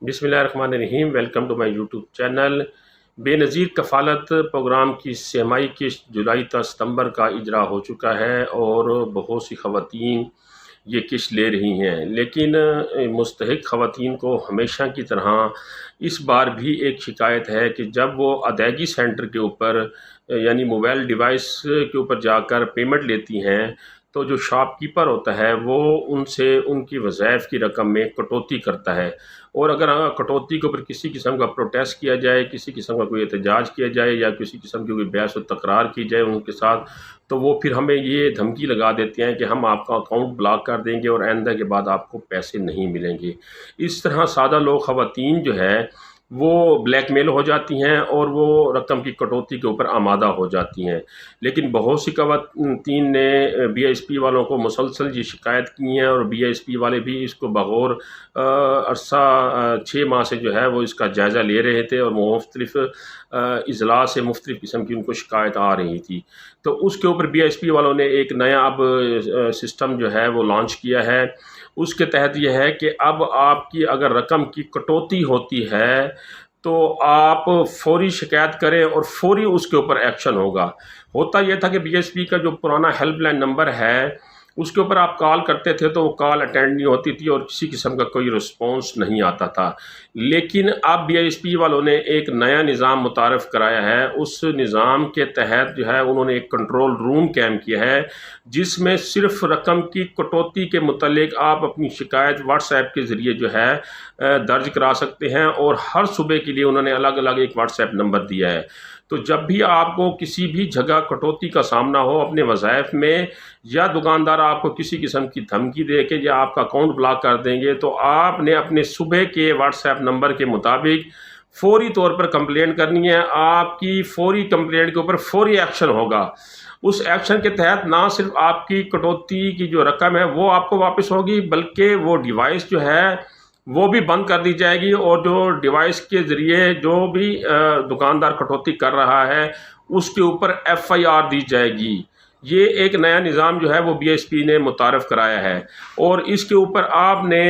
بسم اللہ الرحمن الرحیم، welcome to my YouTube channel. Benazir کفالت پروگرام کی سہمائی قسط جولائی تا ستمبر کا اجرا ہو چکا ہے اور بہت سی خواتین یہ قسط لے رہی ہیں، لیکن مستحق خواتین کو ہمیشہ کی طرح اس بار بھی ایک شکایت ہے کہ جب وہ ادائیگی سینٹر کے اوپر یعنی موبائل ڈیوائس کے اوپر جا کر پیمنٹ لیتی ہیں تو جو شاپ کیپر ہوتا ہے وہ ان سے ان کی وظائف کی رقم میں کٹوتی کرتا ہے، اور اگر کٹوتی کے اوپر کسی قسم کا پروٹیسٹ کیا جائے، کسی قسم کا کوئی احتجاج کیا جائے یا کسی قسم کی کوئی بحث و تکرار کی جائے ان کے ساتھ، تو وہ پھر ہمیں یہ دھمکی لگا دیتے ہیں کہ ہم آپ کا اکاؤنٹ بلاک کر دیں گے اور آئندہ کے بعد آپ کو پیسے نہیں ملیں گے۔ اس طرح سادہ لوگ خواتین جو ہے وہ بلیک میل ہو جاتی ہیں اور وہ رقم کی کٹوتی کے اوپر آمادہ ہو جاتی ہیں، لیکن بہت سی خواتین نے بی ایس پی والوں کو مسلسل یہ شکایت کی ہیں، اور بی ایس پی والے بھی اس کو بغور عرصہ 6 ماہ سے جو ہے وہ اس کا جائزہ لے رہے تھے، اور مختلف اضلاع سے مختلف قسم کی ان کو شکایت آ رہی تھی۔ تو اس کے اوپر بی ایس پی والوں نے ایک نیا اب سسٹم جو ہے وہ لانچ کیا ہے۔ اس کے تحت یہ ہے کہ اب آپ کی اگر رقم کی کٹوتی ہوتی ہے تو آپ فوری شکایت کریں اور فوری اس کے اوپر ایکشن ہوگا۔ ہوتا یہ تھا کہ بی ایس پی کا جو پرانا ہیلپ لائن نمبر ہے اس کے اوپر آپ کال کرتے تھے تو وہ کال اٹینڈ نہیں ہوتی تھی اور کسی قسم کا کوئی رسپانس نہیں آتا تھا، لیکن اب بی ایس پی والوں نے ایک نیا نظام متعارف کرایا ہے۔ اس نظام کے تحت جو ہے انہوں نے ایک کنٹرول روم قائم کیا ہے جس میں صرف رقم کی کٹوتی کے متعلق آپ اپنی شکایت واٹس ایپ کے ذریعے جو ہے درج کرا سکتے ہیں، اور ہر صوبے کے لیے انہوں نے الگ الگ ایک واٹس ایپ نمبر دیا ہے۔ تو جب بھی آپ کو کسی بھی جگہ کٹوتی کا سامنا ہو اپنے وظائف میں، یا دکاندار آپ کو کسی قسم کی دھمکی دے کے یا آپ کا اکاؤنٹ بلاک کر دیں گے، تو آپ نے اپنے صوبے کے واٹس ایپ نمبر کے مطابق فوری طور پر کمپلین کرنی ہے۔ آپ کی فوری کمپلینٹ کے اوپر فوری ایکشن ہوگا۔ اس ایکشن کے تحت نہ صرف آپ کی کٹوتی کی جو رقم ہے وہ آپ کو واپس ہوگی، بلکہ وہ ڈیوائس جو ہے وہ بھی بند کر دی جائے گی، اور جو ڈیوائس کے ذریعے جو بھی دکاندار کٹوتی کر رہا ہے اس کے اوپر ایف آئی آر دی جائے گی۔ یہ ایک نیا نظام جو ہے وہ بی ایس پی نے متعارف کرایا ہے، اور اس کے اوپر آپ نے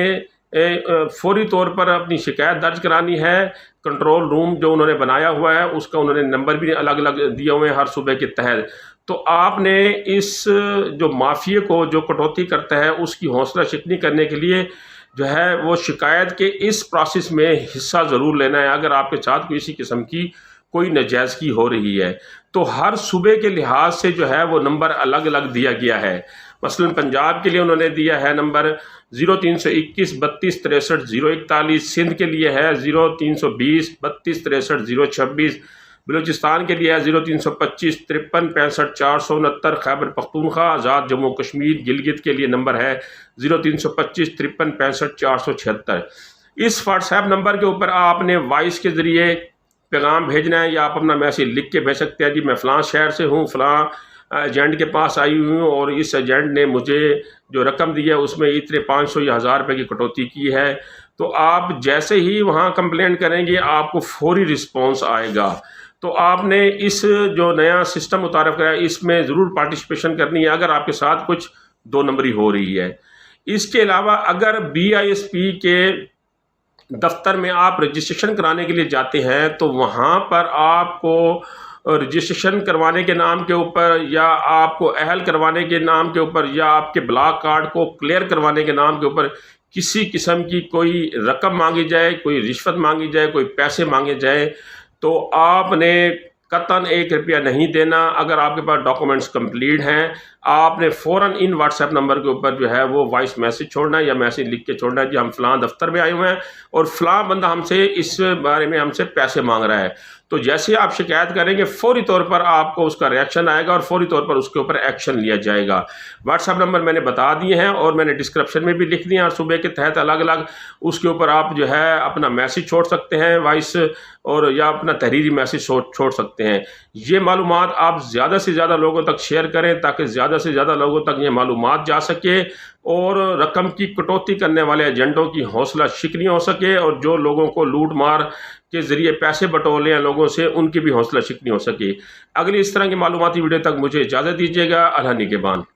فوری طور پر اپنی شکایت درج کرانی ہے۔ کنٹرول روم جو انہوں نے بنایا ہوا ہے اس کا انہوں نے نمبر بھی الگ الگ دیے ہوئے ہیں ہر صوبے کے تحت۔ تو آپ نے اس جو مافیے کو جو کٹوتی کرتا ہے اس کی حوصلہ شکنی کرنے کے لیے جو ہے وہ شکایت کے اس پروسیس میں حصہ ضرور لینا ہے۔ اگر آپ کے ساتھ کسی قسم کی کوئی ناجائزگی ہو رہی ہے تو ہر صوبے کے لحاظ سے جو ہے وہ نمبر الگ الگ دیا گیا ہے۔ مثلا پنجاب کے لیے انہوں نے دیا ہے نمبر 0321 32 63 041، سندھ کے لیے ہے 0320 32 63 026، بلوچستان کے لیے ہے 0325 53 65 469، خیبر پختونخوا آزاد جموں کشمیر گلگت کے لیے نمبر ہے 0325 53 65 476۔ اس واٹس ایپ نمبر کے اوپر آپ نے وائس کے ذریعے پیغام بھیجنا ہے، یا آپ اپنا میسیج لکھ کے بھیج سکتے ہیں، جی میں فلاں شہر سے ہوں، فلاں ایجنٹ کے پاس آئی ہوں، اور اس ایجنٹ نے مجھے جو رقم دی ہے اس میں اتنے 500 یا 1000 روپے کی کٹوتی کی ہے۔ تو آپ جیسے ہی وہاں کمپلین کریں گے آپ کو فوری رسپانس آئے گا۔ تو آپ نے اس جو نیا سسٹم متعارف کرایا ہے اس میں ضرور پارٹیسپیشن کرنی ہے اگر آپ کے ساتھ کچھ 2 نمبری ہو رہی ہے۔ اس کے علاوہ اگر بی آئی ایس پی کے دفتر میں آپ رجسٹریشن کرانے کے لیے جاتے ہیں تو وہاں پر آپ کو رجسٹریشن کروانے کے نام کے اوپر، یا آپ کو اہل کروانے کے نام کے اوپر، یا آپ کے بلاک کارڈ کو کلیئر کروانے کے نام کے اوپر کسی قسم کی کوئی رقم مانگی جائے، کوئی رشوت مانگی جائے، کوئی پیسے مانگے جائیں، تو آپ نے قطعاً 1 روپیہ نہیں دینا۔ اگر آپ کے پاس ڈاکومنٹس کمپلیٹ ہیں آپ نے فوراً ان واٹس ایپ نمبر کے اوپر جو ہے وہ وائس میسج چھوڑنا ہے یا میسج لکھ کے چھوڑنا ہے، جی ہم فلاں دفتر میں آئے ہوئے ہیں اور فلاں بندہ ہم سے اس بارے میں ہم سے پیسے مانگ رہا ہے۔ تو جیسے آپ شکایت کریں گے فوری طور پر آپ کو اس کا ریئیکشن آئے گا اور فوری طور پر اس کے اوپر ایکشن لیا جائے گا۔ واٹس ایپ نمبر میں نے بتا دیے ہیں اور میں نے ڈسکرپشن میں بھی لکھ دیا، ہر صوبے کے تحت الگ الگ، اس کے اوپر آپ جو ہے اپنا میسج چھوڑ سکتے ہیں وائس، اور یا اپنا تحریری میسج چھوڑ سکتے ہیں۔ یہ معلومات آپ زیادہ سے زیادہ لوگوں تک شیئر کریں تاکہ زیادہ سے زیادہ لوگوں تک یہ معلومات جا سکے اور رقم کی کٹوتی کرنے والے ایجنٹوں کی حوصلہ شکنی ہو سکے، اور جو لوگوں کو لوٹ مار کے ذریعے پیسے بٹورے ہیں لوگوں سے ان کی بھی حوصلہ شکنی ہو سکے۔ اگلی اس طرح کی معلوماتی ویڈیو تک مجھے اجازت دیجیے گا۔ اللہ نگہبان۔